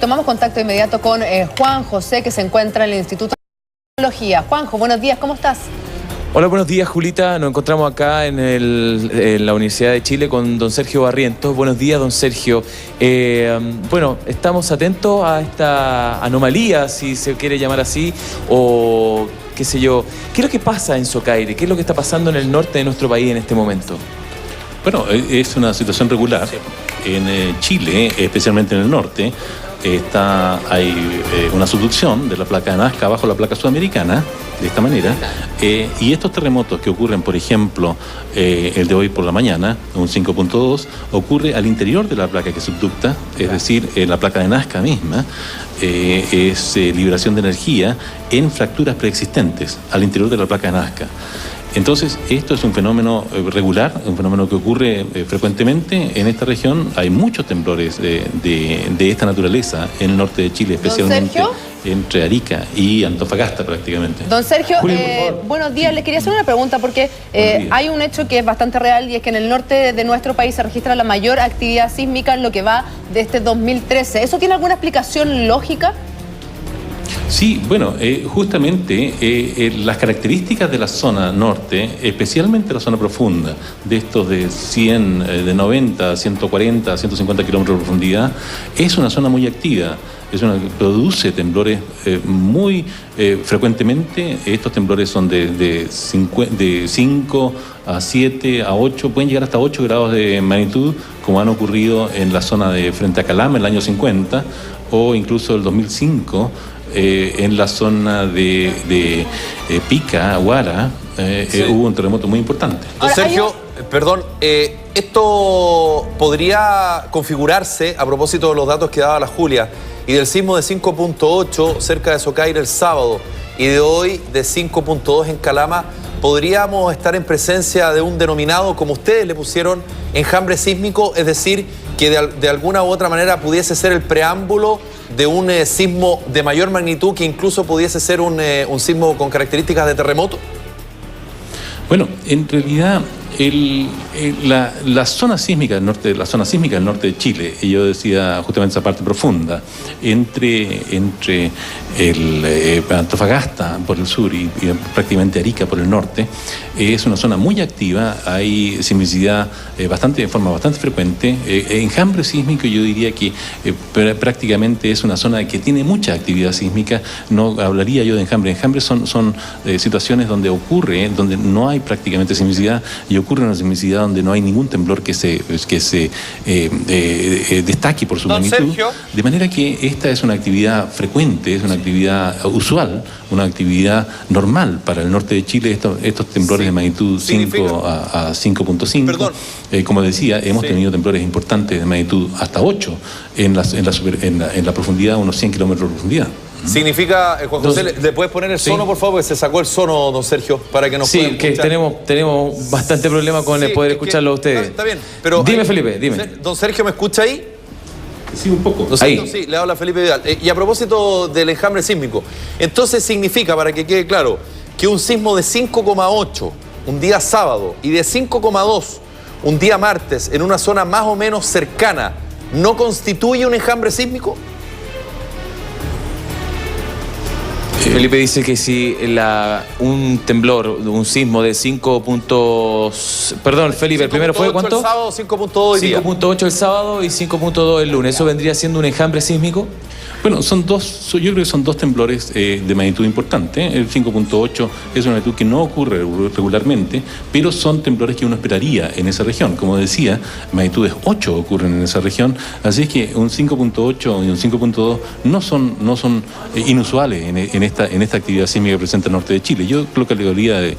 Tomamos contacto inmediato con Juan José, que se encuentra en el Instituto de Tecnología. Juanjo, buenos días, ¿cómo estás? Hola, buenos días, Julita. Nos encontramos acá en la Universidad de Chile con don Sergio Barrientos. Buenos días, don Sergio. Bueno, estamos atentos a esta anomalía, si se quiere llamar así, o qué sé yo. ¿Qué es lo que pasa en Socaire? ¿Qué es lo que está pasando en el norte de nuestro país en este momento? Bueno, es una situación regular. En Chile, especialmente en el norte, hay una subducción de la placa de Nazca bajo la placa sudamericana, de esta manera, y estos terremotos que ocurren, por ejemplo, el de hoy por la mañana, un 5.2, ocurre al interior de la placa que subducta, es decir, la placa de Nazca misma, es liberación de energía en fracturas preexistentes al interior de la placa de Nazca. Entonces, esto es un fenómeno regular, un fenómeno que ocurre frecuentemente en esta región. Hay muchos temblores de esta naturaleza en el norte de Chile, especialmente entre Arica y Antofagasta prácticamente. Don Sergio, buenos días. Le quería hacer una pregunta porque hay un hecho que es bastante real y es que en el norte de nuestro país se registra la mayor actividad sísmica en lo que va de este 2013. ¿Eso tiene alguna explicación lógica? Sí, bueno, justamente las características de la zona norte, especialmente la zona profunda, de estos de 100, de 90, 140, 150 kilómetros de profundidad, es una zona muy activa. Es una que produce temblores muy frecuentemente. Estos temblores son de 5 a 7 a 8, pueden llegar hasta 8 grados de magnitud, como han ocurrido en la zona de frente a Calama en el año 50 o incluso el 2005. En la zona de Pica, Huara, sí, hubo un terremoto muy importante. Don Sergio, perdón, esto podría configurarse, a propósito de los datos que daba la Julia, y del sismo de 5.8 cerca de Socaire el sábado, y de hoy de 5.2 en Calama, ¿podríamos estar en presencia de un denominado, como ustedes le pusieron, enjambre sísmico? Es decir, que de alguna u otra manera pudiese ser el preámbulo de un sismo de mayor magnitud, que incluso pudiese ser un sismo con características de terremoto. Bueno, en realidad la zona sísmica del norte, de Chile, y yo decía justamente esa parte profunda, entre Antofagasta por el sur y prácticamente Arica por el norte, es una zona muy activa. Hay sismicidad de forma bastante frecuente. Enjambre sísmico, yo diría que prácticamente es una zona que tiene mucha actividad sísmica. No hablaría yo de enjambre. Enjambres son situaciones donde donde no hay prácticamente sismicidad, y ocurre una sismicidad donde no hay ningún temblor que se destaque por su magnitud. Sergio. De manera que esta es una actividad frecuente, es una actividad usual, una actividad normal para el norte de Chile, estos temblores de magnitud 5 a 5.5. Perdón. Como decía, hemos tenido temblores importantes de magnitud hasta 8 en la profundidad, unos 100 kilómetros de profundidad. Significa, Juan José, ¿le puedes poner el sono, por favor? Porque se sacó el sono, don Sergio, para que nos puedan escuchar. Sí, que tenemos bastante problema con poder escucharlo a ustedes. Está bien, pero... Dime, Felipe, dime. Don Sergio, ¿me escucha ahí? Sí, un poco. Don Sergio, sí, le habla Felipe Vidal. Y a propósito del enjambre sísmico, entonces significa, para que quede claro, que un sismo de 5,8 un día sábado y de 5,2 un día martes en una zona más o menos cercana, ¿no constituye un enjambre sísmico? Felipe dice que si un temblor, un sismo de 5 puntos... Perdón, Felipe, el primero fue ¿cuánto? El sábado, 5.2 hoy día. 5.8 el sábado y 5.2 el lunes. ¿Eso vendría siendo un enjambre sísmico? Bueno, yo creo que son dos temblores de magnitud importante. El 5.8 es una magnitud que no ocurre regularmente, pero son temblores que uno esperaría en esa región. Como decía, magnitudes 8 ocurren en esa región, así es que un 5.8 y un 5.2 no son inusuales en esta actividad sísmica que presenta el norte de Chile. Yo creo que alegoría de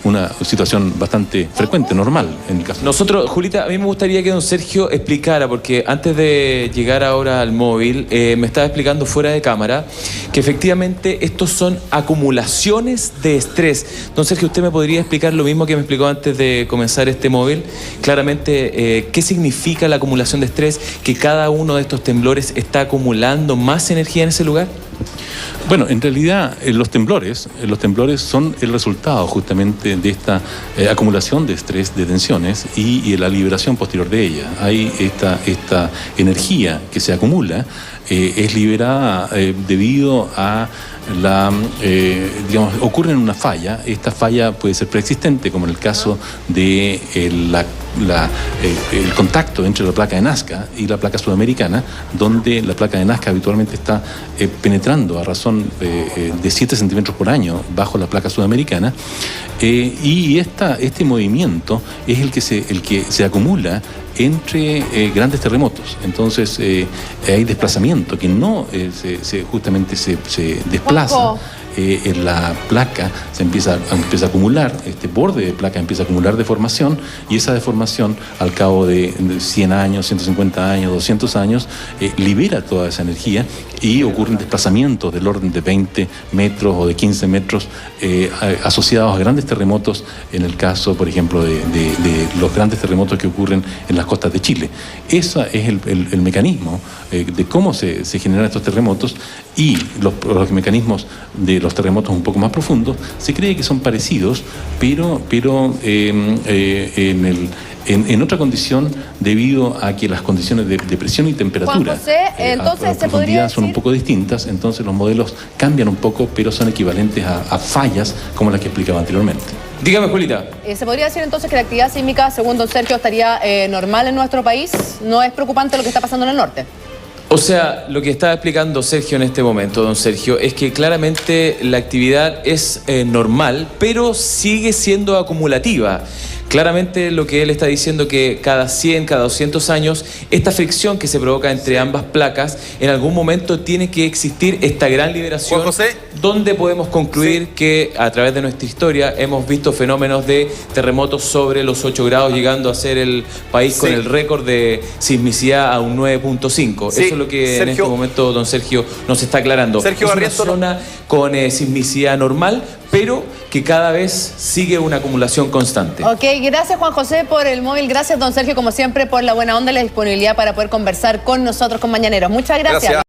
una situación bastante frecuente, normal en el caso. Nosotros, Julita, a mí me gustaría que don Sergio explicara, porque antes de llegar ahora al móvil, me estaba explicando fuera de cámara que efectivamente estos son acumulaciones de estrés. Don Sergio, ¿usted me podría explicar lo mismo que me explicó antes de comenzar este móvil? Claramente, ¿qué significa la acumulación de estrés? ¿Que cada uno de estos temblores está acumulando más energía en ese lugar? Bueno, en realidad los temblores son el resultado justamente de esta acumulación de estrés, de tensiones y la liberación posterior de ella. Hay esta energía que se acumula es liberada debido a ocurre una falla. Esta falla puede ser preexistente, como en el caso de el contacto entre la placa de Nazca y la placa sudamericana, donde la placa de Nazca habitualmente está penetrando a razón de 7 centímetros por año bajo la placa sudamericana, y este movimiento es el que se acumula entre grandes terremotos. Entonces hay desplazamiento que no justamente se desplaza. En la placa se empieza a acumular, este borde de placa empieza a acumular deformación, y esa deformación al cabo de 100 años, 150 años, 200 años, libera toda esa energía y ocurren desplazamientos del orden de 20 metros o de 15 metros asociados a grandes terremotos, en el caso, por ejemplo, de los grandes terremotos que ocurren en las costas de Chile. Ese es el mecanismo de cómo se generan estos terremotos, y los mecanismos de los terremotos un poco más profundos se cree que son parecidos, pero en otra condición, debido a que las condiciones de presión y temperatura Juan José, entonces a profundidad son un poco distintas. Entonces los modelos cambian un poco, pero son equivalentes a fallas como las que explicaba anteriormente. Dígame, Julita. ¿Se podría decir entonces que la actividad sísmica, según don Sergio, estaría normal en nuestro país? ¿No es preocupante lo que está pasando en el norte? O sea, lo que está explicando Sergio en este momento, don Sergio, es que claramente la actividad es normal, pero sigue siendo acumulativa. Claramente lo que él está diciendo, que cada 100, cada 200 años, esta fricción que se provoca entre ambas placas, en algún momento tiene que existir esta gran liberación, Juan José, donde podemos concluir que a través de nuestra historia hemos visto fenómenos de terremotos sobre los 8 grados, llegando a ser el país con el récord de sismicidad a un 9.5. Eso es lo que en este momento don Sergio nos está aclarando. Sergio es una zona con sismicidad normal, pero que cada vez sigue una acumulación constante. Ok, gracias Juan José por el móvil, gracias don Sergio como siempre por la buena onda y la disponibilidad para poder conversar con nosotros, con Mañaneros. Muchas gracias.